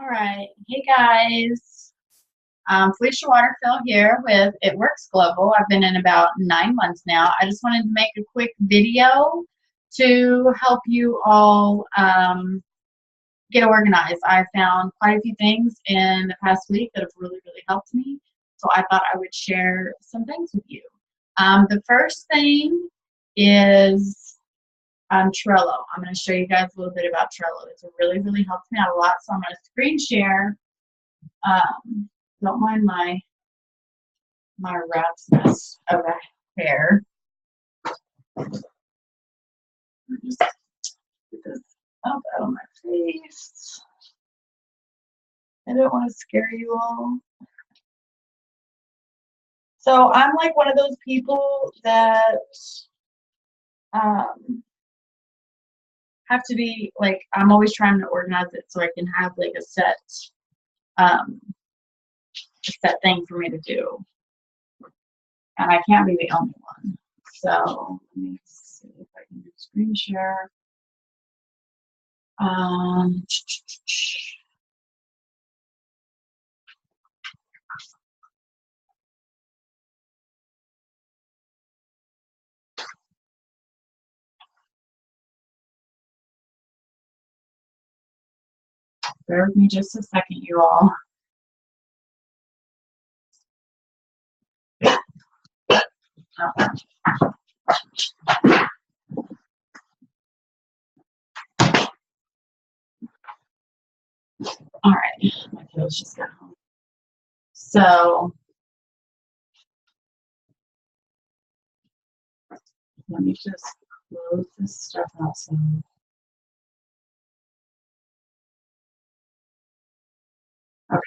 All right. Hey guys. Felicia Waterfill here with It Works Global. I've been in about 9 months now. I just wanted to make a quick video to help you all get organized. I found quite a few things in the past week that have really helped me. So I thought I would share some things with you. The first thing is Trello. I'm going to show you guys a little bit about Trello. It's really helps me out a lot. So I'm going to screen share. Don't mind my rat's nest of a hair. Just get this up out of my face. I don't want to scare you all. So I'm like one of those people that have to be like, I'm always trying to organize it so I can have like a set thing for me to do. And I can't be the only one. So let me see if I can do screen share. Bear with me just a second, you all. All right, my kiddos just got home. So let me just close this stuff out. So okay.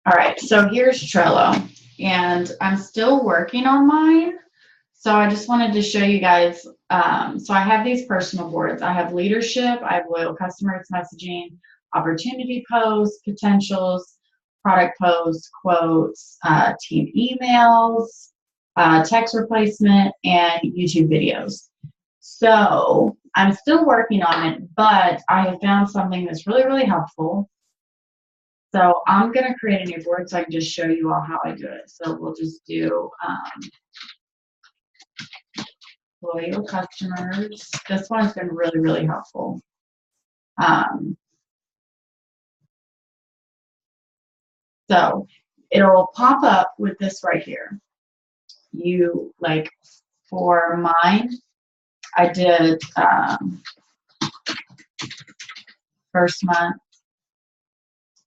All right, so here's Trello, and I'm still working on mine. So I just wanted to show you guys. So I have these personal boards. I have leadership, I have loyal customers, messaging, opportunity posts, potentials, product posts, quotes, team emails, text replacement, and YouTube videos. So I'm still working on it, but I have found something that's really helpful. So I'm going to create a new board so I can just show you all how I do it. So we'll just do loyal customers. This one's been really helpful. So it'll pop up with this right here. You like, for mine, I did first month,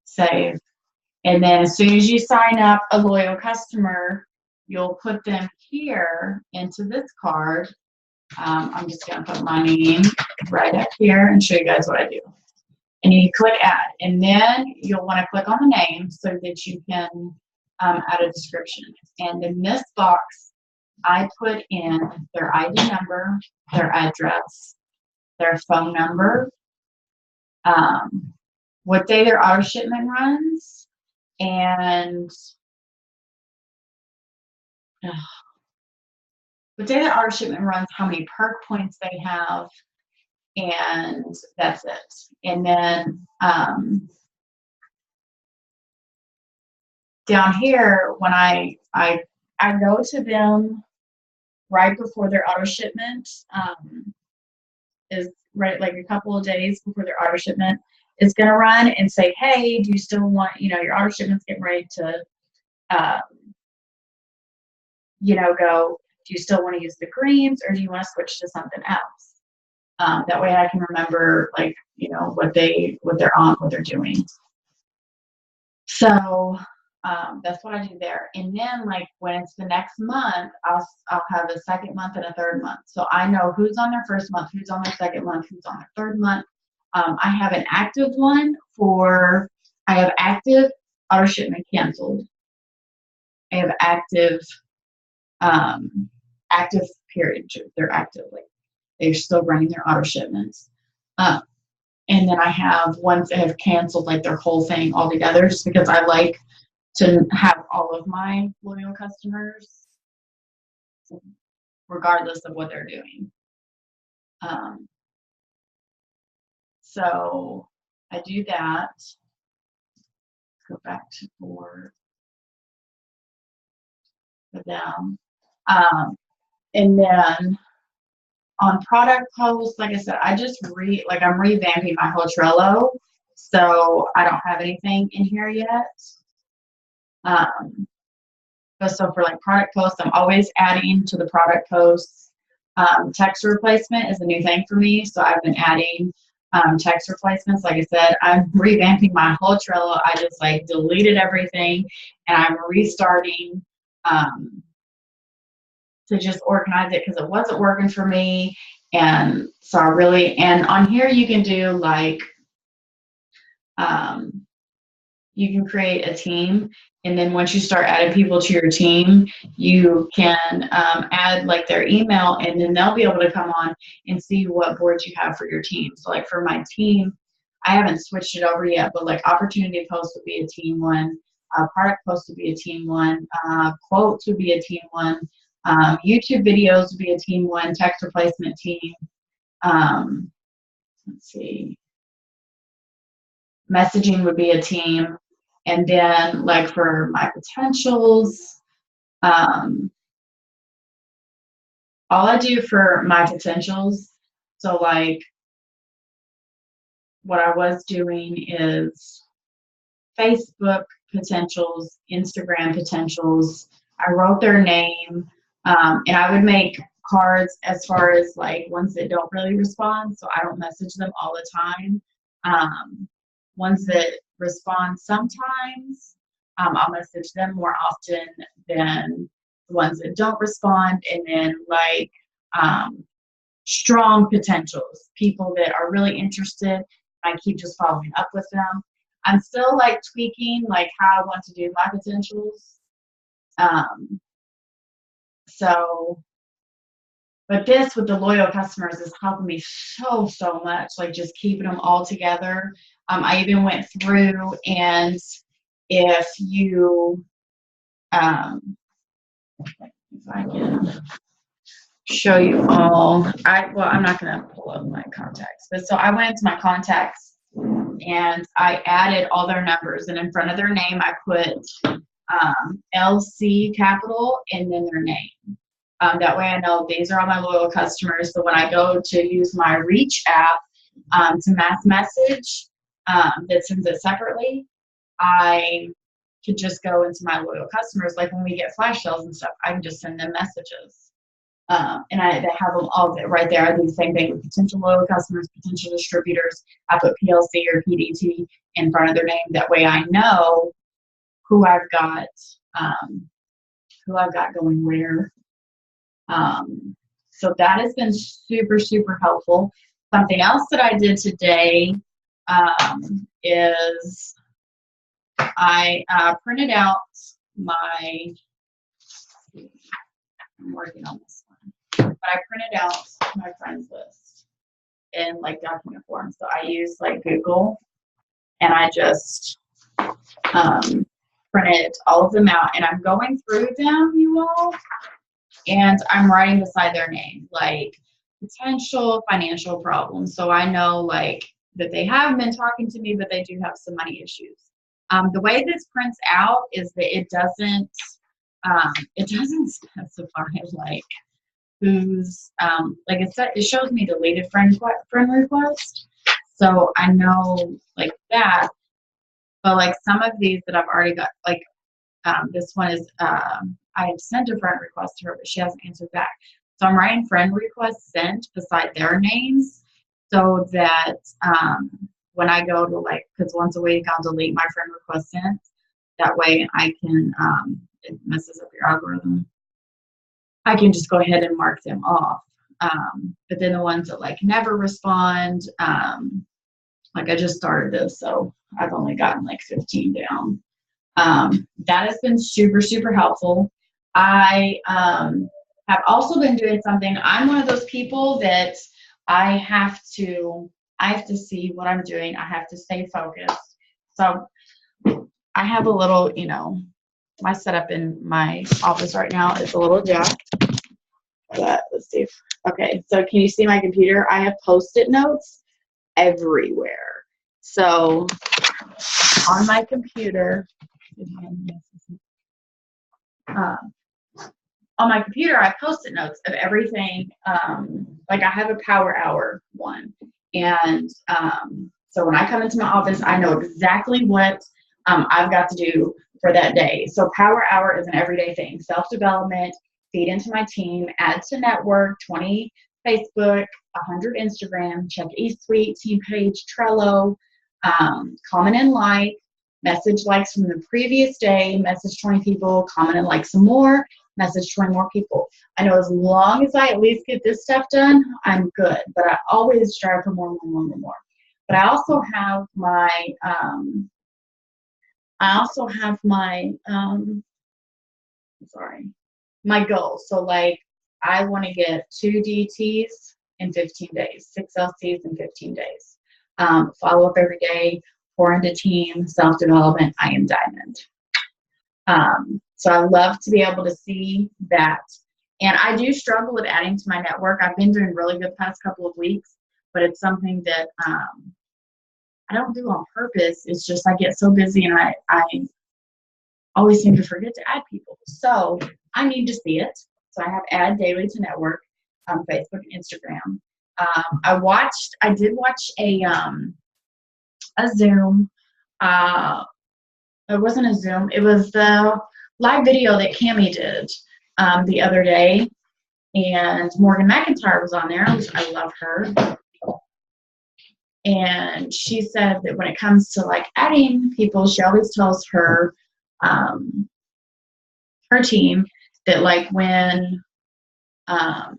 save. And then as soon as you sign up a loyal customer, you'll put them here into this card. I'm just going to put my name right up here and show you guys what I do. And you click add, and then you'll want to click on the name so that you can add a description. And in this box, I put in their ID number, their address, their phone number, what day their auto shipment runs, and what day their auto shipment runs, how many perk points they have, and that's it. And then down here, when I go to them right before their auto shipment is right, like a couple of days before their auto shipment is going to run, and say, hey, do you still want, your auto shipment's getting ready to go, do you still want to use the greens, or do you want to switch to something else? That way I can remember, like, what they're on, what they're doing. So that's what I do there. And then, like, when it's the next month, I'll have a second month and a third month. So I know who's on their first month, who's on their second month, who's on their third month. I have an active one I have active auto shipment canceled. I have active period. They're active, like they're still running their auto shipments. And then I have ones that have canceled, like their whole thing altogether, just because I like to have all of my loyal customers regardless of what they're doing. So I do that. Go back to for them. And then on product posts, like I said, I just I'm revamping my whole Trello. So I don't have anything in here yet. But so for like product posts, I'm always adding to the product posts. Text replacement is a new thing for me. So I've been adding text replacements. Like I said, I'm revamping my whole Trello. I just like deleted everything and I'm restarting to just organize it because it wasn't working for me. And so and on here you can do like, you can create a team, and then once you start adding people to your team, you can add like their email, and then they'll be able to come on and see what boards you have for your team. So like for my team, I haven't switched it over yet, but like opportunity posts would be a team one, product posts would be a team one, quotes would be a team one, YouTube videos would be a team one, text replacement team. Let's see. Messaging would be a team. And then like for my potentials, all I do for my potentials, so like what I was doing is Facebook potentials, Instagram potentials. I wrote their name, and I would make cards as far as like ones that don't really respond, so I don't message them all the time. Ones that respond sometimes, I'll message them more often than the ones that don't respond. And then like strong potentials, people that are really interested, I keep just following up with them. I'm still like tweaking like how I want to do my potentials. But this with the loyal customers is helping me so much, like just keeping them all together. I even went through, and if you, if I can show you all, I'm not going to pull up my contacts, but so I went into my contacts and I added all their numbers, and in front of their name I put LC capital and then their name. That way I know these are all my loyal customers. So when I go to use my Reach app to mass message that sends it separately, I could just go into my loyal customers. Like when we get flash sales and stuff, I can just send them messages. And they have them all right there. I do the same thing with potential loyal customers, potential distributors. I put PLC or PDT in front of their name. That way I know who I've got going where. So that has been super helpful. Something else that I did today is I printed out I'm working on this one, but I printed out my friends list in like document form. So I use like Google, and I just printed all of them out, and I'm going through them, you all. And I'm writing beside their name, like potential financial problems. So I know like that they have been talking to me, but they do have some money issues. The way this prints out is that it doesn't specify like who's like it shows me deleted friend request. So I know like that. But like some of these that I've already got, like this one is I have sent a friend request to her, but she hasn't answered back. So I'm writing friend requests sent beside their names so that when I go to like, because once a week I'll delete my friend request sent. That way I can, it messes up your algorithm. I can just go ahead and mark them off. But then the ones that like never respond, like I just started this, so I've only gotten like 15 down. That has been super helpful. I have also been doing something. I'm one of those people that I have to see what I'm doing. I have to stay focused. So I have a little, my setup in my office right now is a little jack. But let's see. Okay, so can you see my computer? I have Post-it notes everywhere. So on my computer, I have Post-it notes of everything. Like I have a Power Hour one, and so when I come into my office, I know exactly what I've got to do for that day. So Power Hour is an everyday thing: self-development, feed into my team, add to network, 20 Facebook, 100 Instagram, check eSuite, team page, Trello, comment and like, message likes from the previous day, message 20 people, comment and like some more, message 20 more people. I know as long as I at least get this stuff done, I'm good, but I always strive for more. But I also have my goals. So like I want to get 2 DTs in 15 days, 6 LCs in 15 days. Follow up every day, pour into team, self-development. I am diamond. So I love to be able to see that. And I do struggle with adding to my network. I've been doing really good the past couple of weeks, but it's something that I don't do on purpose. It's just I get so busy and I always seem to forget to add people. So I need to see it. So I have add daily to network on Facebook and Instagram. I did watch a Zoom. It wasn't a Zoom. It was the live video that Cami did the other day. And Morgan McIntyre was on there, which I love her. And she said that when it comes to like adding people, she always tells her her team that like when I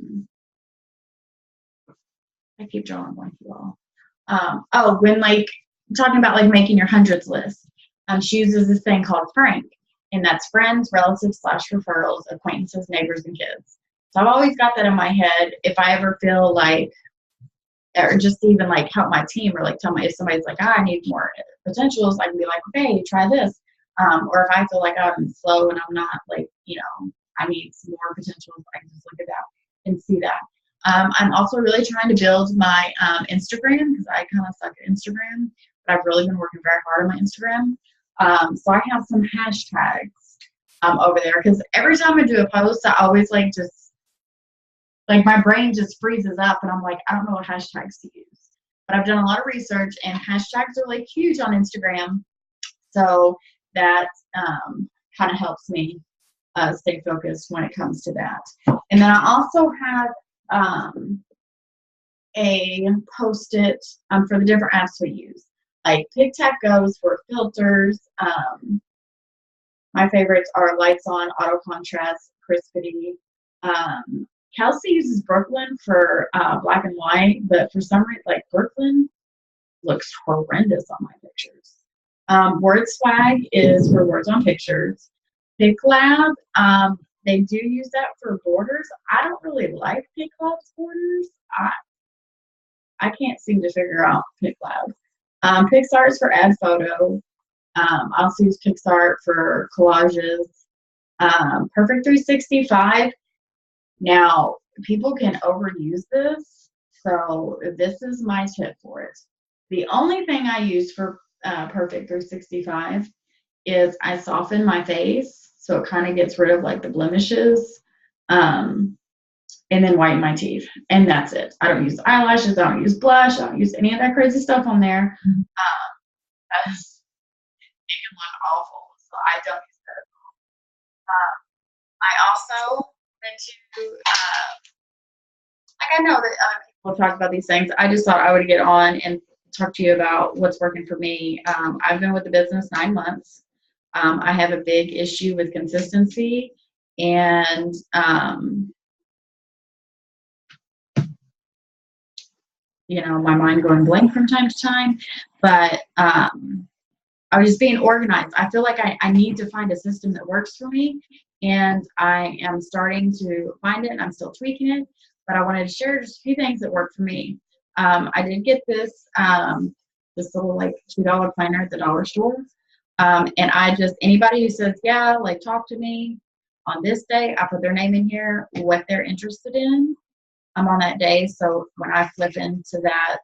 keep drawing blank you all. When like talking about like making your hundreds list, she uses this thing called Frank, and that's friends, relatives / referrals, acquaintances, neighbors, and kids. So I've always got that in my head. If I ever feel like, or just even like help my team, or like tell me if somebody's like, I need more potentials, I can be like, okay, try this. Or if I feel like I'm slow and I'm not like, I need some more potentials, I can just look at that and see that. I'm also really trying to build my Instagram, because I kind of suck at Instagram, but I've really been working very hard on my Instagram. So I have some hashtags over there, because every time I do a post, I always like my brain just freezes up and I'm like, I don't know what hashtags to use. But I've done a lot of research, and hashtags are like huge on Instagram. So that kind of helps me stay focused when it comes to that. And then I also have a Post-it for the different apps we use. Like PicTap for filters. My favorites are Lights On, Auto Contrast, Crispity. Kelsey uses Brooklyn for black and white, but for some reason, like Brooklyn looks horrendous on my pictures. Word Swag is for words on pictures. PicLab, they do use that for borders. I don't really like PicLab's borders. I can't seem to figure out PicLab. Pixar is for add photo. I also use Pixar for collages. Perfect 365. Now, people can overuse this, so this is my tip for it. The only thing I use for Perfect 365 is I soften my face, so it kind of gets rid of like the blemishes, and then whiten my teeth, and that's it. I don't use eyelashes, I don't use blush, I don't use any of that crazy stuff on there. It can look awful, so I don't use that. I also wanted to, I know that other people talk about these things. I just thought I would get on and talk to you about what's working for me. I've been with the business 9 months. I have a big issue with consistency and my mind going blank from time to time. But I was just being organized. I feel like I need to find a system that works for me, and I am starting to find it, and I'm still tweaking it, but I wanted to share just a few things that work for me. I did get this little like $2 planner at the dollar store, and anybody who says, yeah, like talk to me, on this day, I put their name in here, what they're interested in. I'm on that day, so when I flip onto that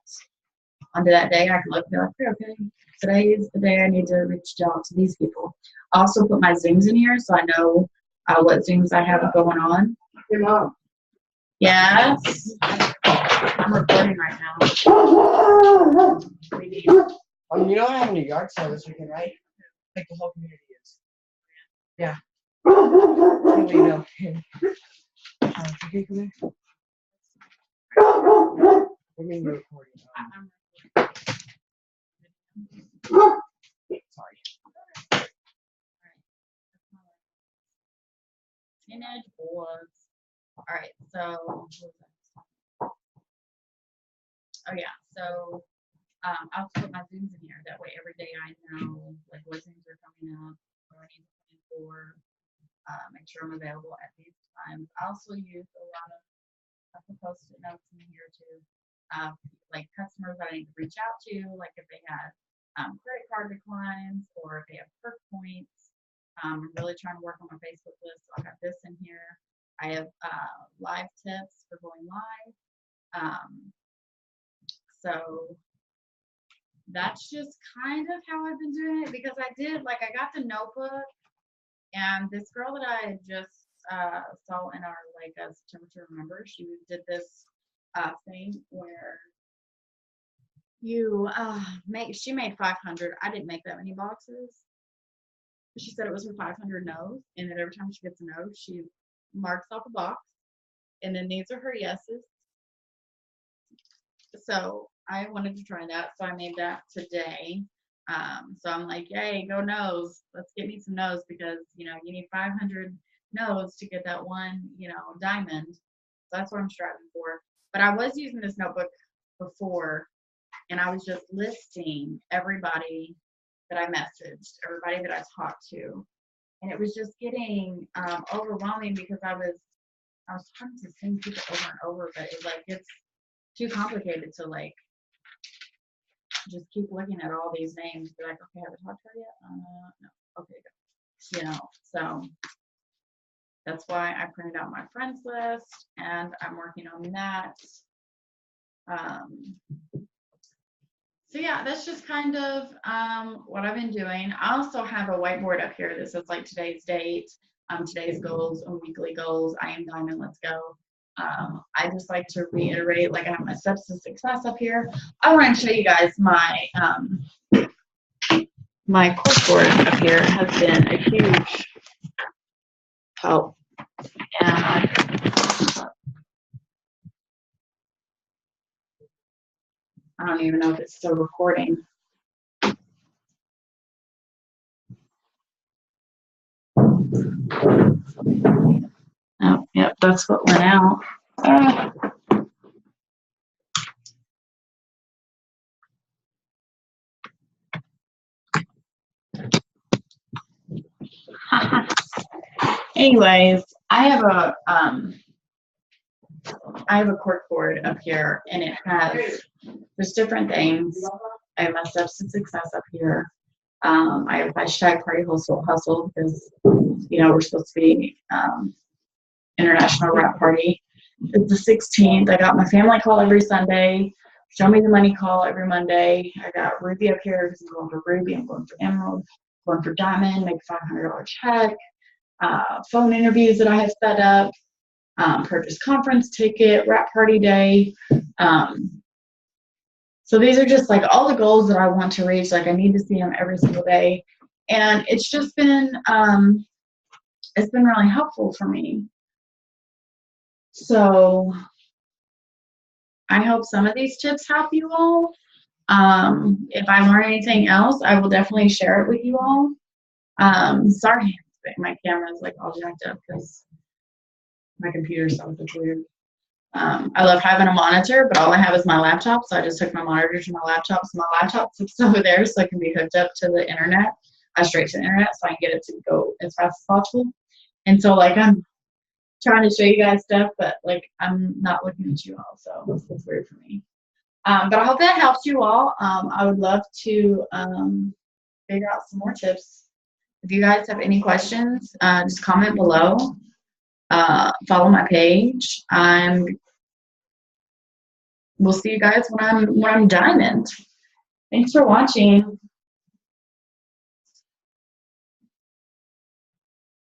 day, I can look and be like, okay, today is the day I need to reach out to these people. I also put my Zooms in here, so I know what Zooms I have going on. Hey, Mom. Yes. I'm recording right now. You know I'm having a yard sale this weekend, right? Like the whole community is. Yeah. Anyway, you know. Okay, come here. What do you mean you're recording? Sorry. Teenage boys. Alright, so oh yeah, so I'll put my Zooms in here. That way every day I know like what Zooms are coming up, what I need to plan for, make sure I'm available at these times. I also use a lot of post-it notes in here too. Like customers that I need to reach out to, like if they had credit card declines or if they have perk points. I'm really trying to work on my Facebook list, so I got this in here. I have live tips for going live. So that's just kind of how I've been doing it, because I got the notebook, and this girl that I just saw in our September to Remember, she did this thing where you she made 500. I didn't make that many boxes. She said it was her 500 no's, and that every time she gets a no, she marks off a box, and then these are her yeses. So I wanted to try that, so I made that today. So I'm like, yay, go no's. Let's get me some no's, because you need 500 no's to get that one, diamond. So that's what I'm striving for. But I was using this notebook before, and I was just listing everybody that I messaged, everybody that I talked to, and it was just getting overwhelming, because I was trying to send people over and over, but it's too complicated to just keep looking at all these names. Be like, okay, have I talked to her yet? No. Okay, go. So that's why I printed out my friends list, and I'm working on that. So yeah, that's just kind of what I've been doing. I also have a whiteboard up here that says today's date, today's goals, and weekly goals. I am diamond, let's go. I just like to reiterate, I have my steps to success up here. I want to show you guys my my corkboard up here has been a huge help. And I don't even know if it's still recording. Oh, yep, that's what went out. Anyways, I have a corkboard up here, and it has there's different things. I have my steps to success up here. I have hashtag party hustle, because we're supposed to be International Wrap Party. It's the 16th. I got my family call every Sunday. Show me the money call every Monday. I got Ruby up here because I'm going for Ruby. I'm going for Emerald. Going for Diamond. Make a $500 check. Phone interviews that I have set up. Purchase conference ticket. Wrap Party day. So these are just all the goals that I want to reach. I need to see them every single day, and it's just been really helpful for me. So I hope some of these tips help you all. If I learn anything else, I will definitely share it with you all. Sorry, my camera is all jacked up because my computer stuff is weird. I love having a monitor, but all I have is my laptop, so I just took my monitor to my laptop. So my laptop sits over there, so it can be hooked up to the internet, straight to the internet, so I can get it to go as fast as possible. And so I'm trying to show you guys stuff, but I'm not looking at you all, so it's weird for me. But I hope that helps you all. I would love to figure out some more tips If you guys have any questions, just comment below. Follow my page. We'll see you guys when I'm diamond. Thanks for watching.